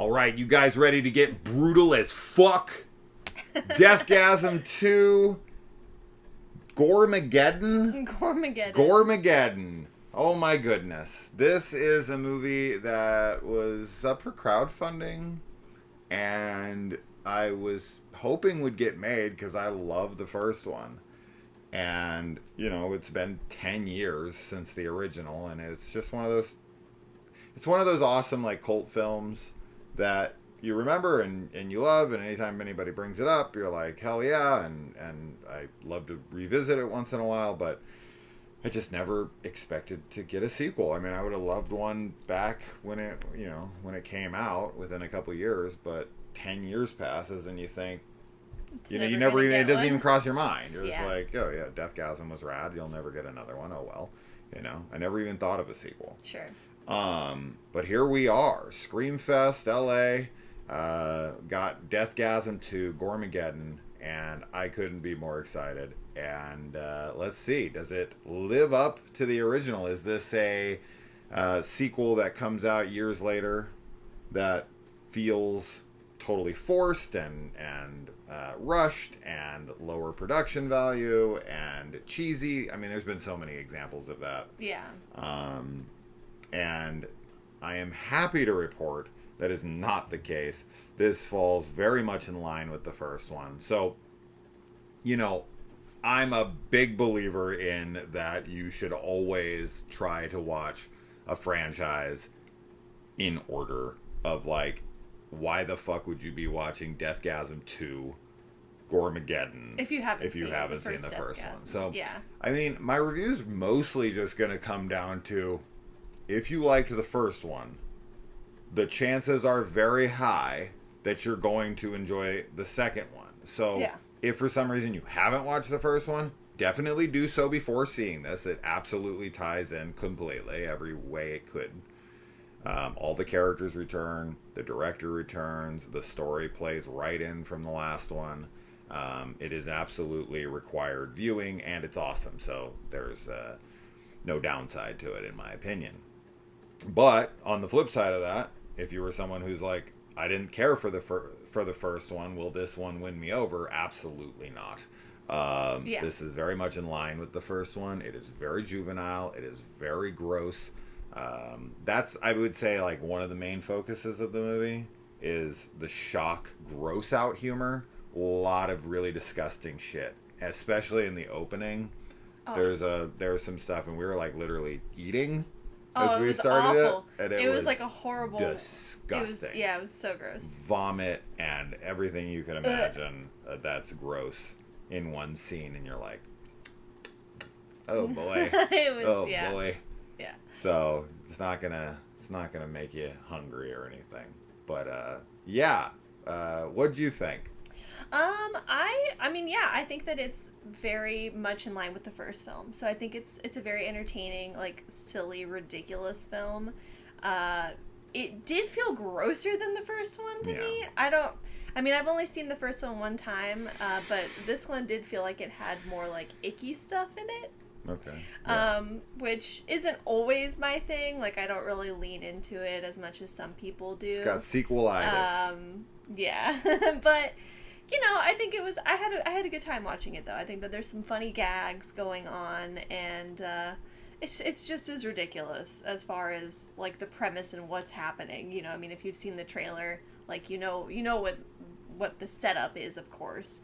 All right, you guys ready to get brutal as fuck? Deathgasm 2, Goremageddon? Goremageddon. Oh my goodness. This is a movie that was up for crowdfunding, and I was hoping would get made because I love the first one. And, you know, it's been 10 years since the original, and it's just one of those awesome, like, cult films that you remember and you love, and anytime anybody brings it up, you're like, hell yeah, and I love to revisit it once in a while, but I just never expected to get a sequel. I mean, I would have loved one back when it came out within a couple years, but 10 years passes and you think, it doesn't even cross your mind. You're just like, oh yeah, Deathgasm was rad, you'll never get another one, oh well. I never even thought of a sequel. Sure. But here we are, Screamfest LA, got Deathgasm 2, Goremageddon, and I couldn't be more excited. And let's see, does it live up to the original? Is this a sequel that comes out years later that feels totally forced and rushed and lower production value and cheesy? I mean, there's been so many examples of that. Yeah. And I am happy to report that is not the case. This falls very much in line with the first one. So, I'm a big believer in that you should always try to watch a franchise in order of, like, why the fuck would you be watching Deathgasm 2, Goremageddon if you haven't seen the first one? So, yeah. I mean, my review's mostly just going to come down to, if you liked the first one, the chances are very high that you're going to enjoy the second one. So, if for some reason you haven't watched the first one, definitely do so before seeing this. It absolutely ties in completely every way it could. All the characters return, the director returns, the story plays right in from the last one. It is absolutely required viewing, and it's awesome. So there's no downside to it, in my opinion. But on the flip side of that, if you were someone who's like, I didn't care for the first one, will this one win me over? Absolutely not. This is very much in line with the first one. It is very juvenile. It is very gross. That's, I would say, like, one of the main focuses of the movie is the shock, gross out humor. A lot of really disgusting shit, especially in the opening. Oh. There's some stuff, and we were, like, literally eating as we started awful. And it was like a horrible, disgusting. It was so gross. Vomit and everything you can imagine that's gross in one scene, and you're like, oh boy, boy. Yeah. So it's not gonna make you hungry or anything. But what'd you think? I think that it's very much in line with the first film. So I think it's a very entertaining, like, silly, ridiculous film. It did feel grosser than the first one to me. I've only seen the first one time, but this one did feel like it had more, like, icky stuff in it. Okay. Yeah. Which isn't always my thing. Like, I don't really lean into it as much as some people do. It's got sequelitis. Yeah. But, I think it was, I had a good time watching it, though. I think that there's some funny gags going on, and it's just as ridiculous as far as, like, the premise and what's happening. If you've seen the trailer, like, you know what the setup is, of course.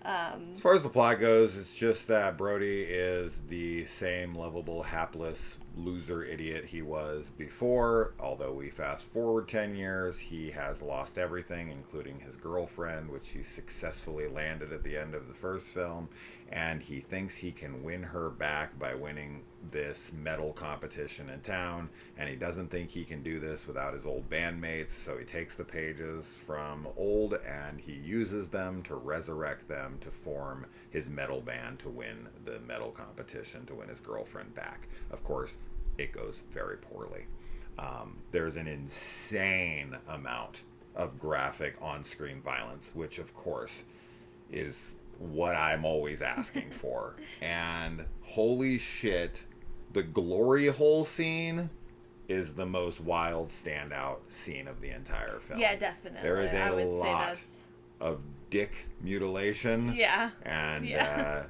As far as the plot goes, it's just that Brody is the same lovable, hapless loser idiot he was before. Although we fast forward 10 years, he has lost everything, including his girlfriend, which he successfully landed at the end of the first film. And he thinks he can win her back by winning this metal competition in town. And he doesn't think he can do this without his old bandmates. So he takes the pages from old and he uses them to resurrect them to form his metal band to win the metal competition, to win his girlfriend back. Of course, it goes very poorly. There's an insane amount of graphic on-screen violence, which of course is what I'm always asking for. And holy shit, the glory hole scene is the most wild standout scene of the entire film. Yeah, definitely. There is I a would say lot that's... of dick mutilation Yeah. and, Yeah.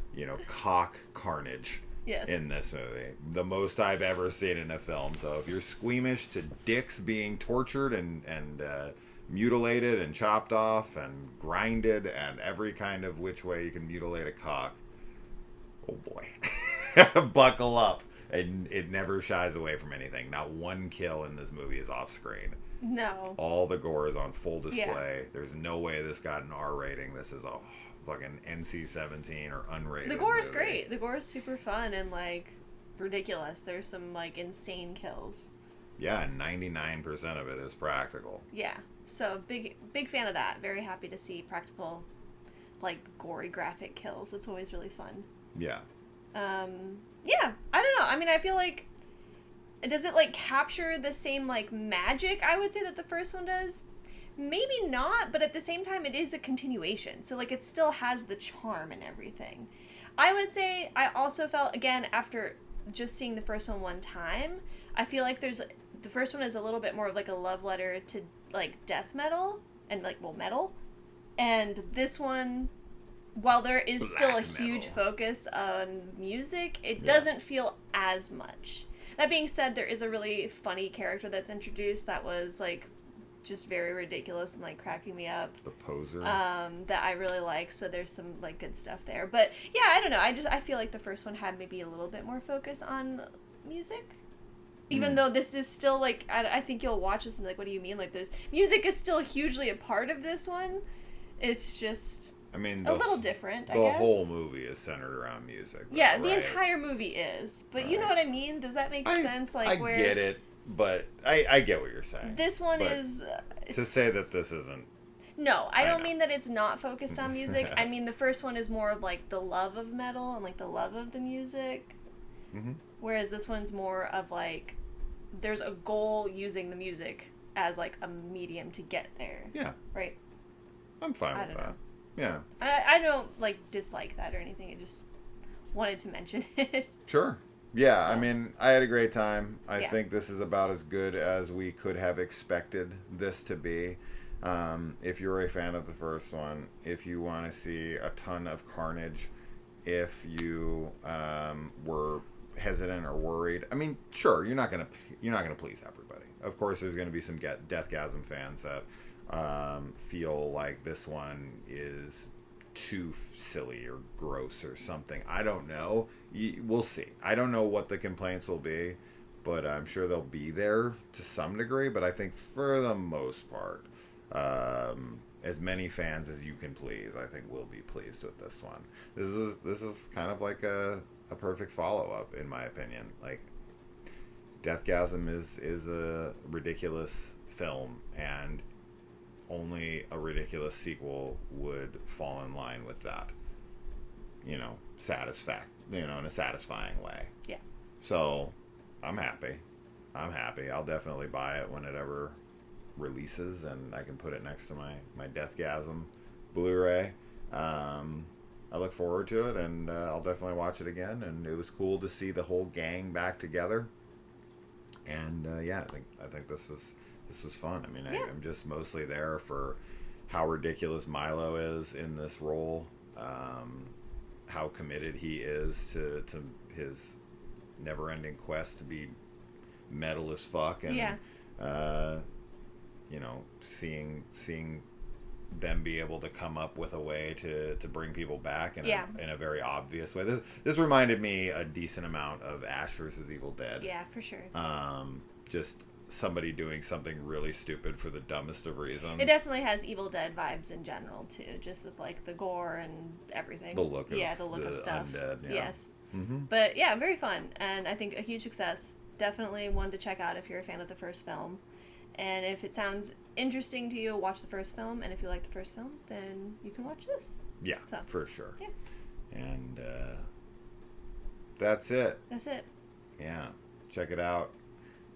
cock carnage Yes. in this movie. The most I've ever seen in a film. So if you're squeamish to dicks being tortured and mutilated and chopped off and grinded and every kind of which way you can mutilate a cock, oh boy. Buckle up. And it never shies away from anything. Not one kill in this movie is off screen. No. All the gore is on full display. Yeah. There's no way this got an R rating. This is a fucking NC-17 or unrated The gore is movie. great. The gore is super fun and, like, ridiculous. There's some, like, insane kills. Yeah, and 99% of it is practical. Yeah. So, big fan of that. Very happy to see practical, like, gory graphic kills. It's always really fun. Yeah. Yeah, I don't know. I mean, I feel like, does it, like, capture the same, like, magic, I would say, that the first one does? Maybe not, but at the same time, it is a continuation. So, like, it still has the charm and everything. I would say I also felt, again, after just seeing the first one time, I feel like the first one is a little bit more of, like, a love letter to, like, death metal and, like, well, metal. And this one, while there is still a huge focus on music, it doesn't feel as much. That being said, there is a really funny character that's introduced that was, like, just very ridiculous and, like, cracking me up. The poser. That I really like, so there's some, like, good stuff there. But, yeah, I don't know. I feel like the first one had maybe a little bit more focus on music. Even though this is still, like, I think you'll watch this and be like, what do you mean? Like, music is still hugely a part of this one. It's just... I mean, a little different, I guess. The guess. whole movie is centered around music. Though, yeah, the right? entire movie is. But you know what I mean? Does that make sense? Like, I get it, but I get what you're saying. This one but is... to say that this isn't... No, I don't mean that it's not focused on music. I mean, the first one is more of, like, the love of metal and, like, the love of the music. Mm-hmm. Whereas this one's more of, like, there's a goal using the music as, like, a medium to get there. Yeah. Right? I'm fine with that. Know. Yeah. I don't, like, dislike that or anything. I just wanted to mention it. Sure. Yeah, So. I mean, I had a great time. I think this is about as good as we could have expected this to be. If you're a fan of the first one, if you want to see a ton of carnage, if you were hesitant or worried, I mean, sure, you're not gonna please everybody. Of course, there's gonna be some Deathgasm fans that feel like this one is too silly or gross or something. I don't know. We'll see. I don't know what the complaints will be, but I'm sure they'll be there to some degree. But I think for the most part, as many fans as you can please, I think we'll be pleased with this one. This is kind of like a perfect follow-up, in my opinion. Like, Deathgasm is a ridiculous film, and only a ridiculous sequel would fall in line with that. In a satisfying way. Yeah. So, I'm happy. I'll definitely buy it when it ever releases, and I can put it next to my Deathgasm Blu-ray. I look forward to it, and I'll definitely watch it again. And it was cool to see the whole gang back together. And I think this was fun. I mean, I'm just mostly there for how ridiculous Milo is in this role, how committed he is to his never-ending quest to be metal as fuck, and seeing them be able to come up with a way to bring people back in a very obvious way. This reminded me a decent amount of Ash vs. Evil Dead. Yeah, for sure. Just somebody doing something really stupid for the dumbest of reasons. It definitely has Evil Dead vibes in general too, just with, like, the gore and everything. The look of stuff. Undead, yeah. Yes. Mm-hmm. But yeah, very fun, and I think a huge success. Definitely one to check out if you're a fan of the first film. And if it sounds interesting to you, watch the first film. And if you like the first film, then you can watch this. Yeah, for sure. Yeah. And that's it. That's it. Yeah. Check it out.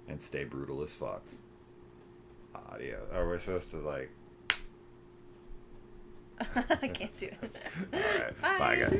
And stay brutal as fuck. Audio. Are we supposed to, like... I can't do it. All right. Bye, guys.